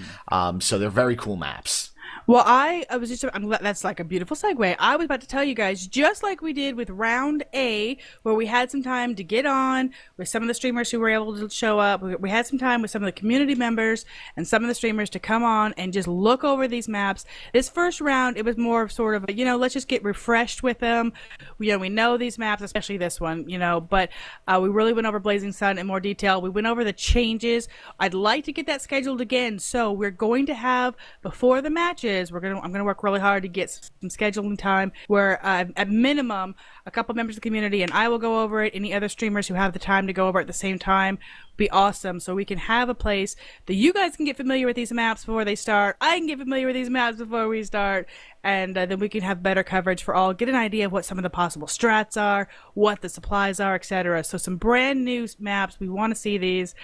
So they're very cool maps. Well, I'm glad that's like a beautiful segue. I was about to tell you guys, just like we did with round A, where we had some time to get on with some of the streamers who were able to show up. We had some time with some of the community members and some of the streamers to come on and just look over these maps. This first round, it was more of sort of a, let's just get refreshed with them. We know these maps, especially this one, but we really went over Blazing Sun in more detail. We went over the changes. I'd like to get that scheduled again. So we're going to have, before the matches, I'm going to work really hard to get some scheduling time where at minimum a couple members of the community and I will go over it. Any other streamers who have the time to go over it at the same time be awesome, so we can have a place that you guys can get familiar with these maps before they start. I can get familiar with these maps before we start, and then we can have better coverage for all, get an idea of what some of the possible strats are, what the supplies are, etc. So some brand new maps, we want to see these.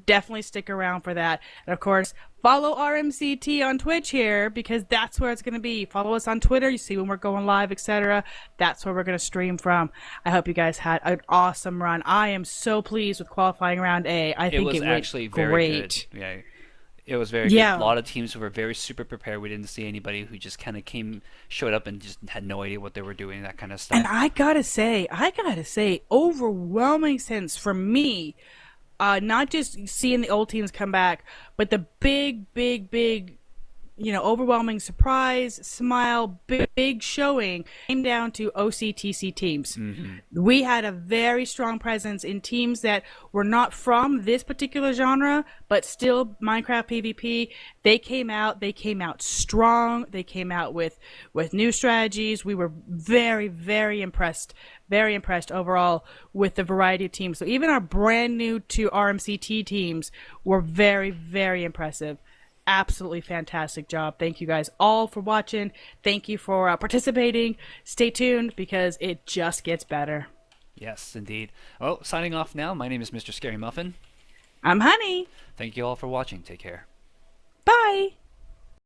Definitely stick around for that. And of course, follow RMCT on Twitch here, because that's where it's going to be. Follow us on Twitter. You see when we're going live, etc. That's where we're going to stream from. I hope you guys had an awesome run. I am so pleased with qualifying round A. I think it was actually very great. good. Yeah, it was very good. A lot of teams were very super prepared. We didn't see anybody who just kind of showed up and just had no idea what they were doing, that kind of stuff. And I gotta say, overwhelming sense for me. Not just seeing the old teams come back, but the big, overwhelming surprise, smile, big showing came down to OCTC teams. We had a very strong presence in teams that were not from this particular genre, but still Minecraft PvP. They came out strong. They came out with new strategies. We were very, very impressed overall with the variety of teams. So even our brand new to RMCT teams were very, very impressive. Absolutely fantastic job. Thank you guys all for watching. Thank you for participating. Stay tuned because it just gets better. Yes, indeed. Well, signing off now. My name is Mr. Scary Muffin. I'm Honey. Thank you all for watching. Take care. Bye.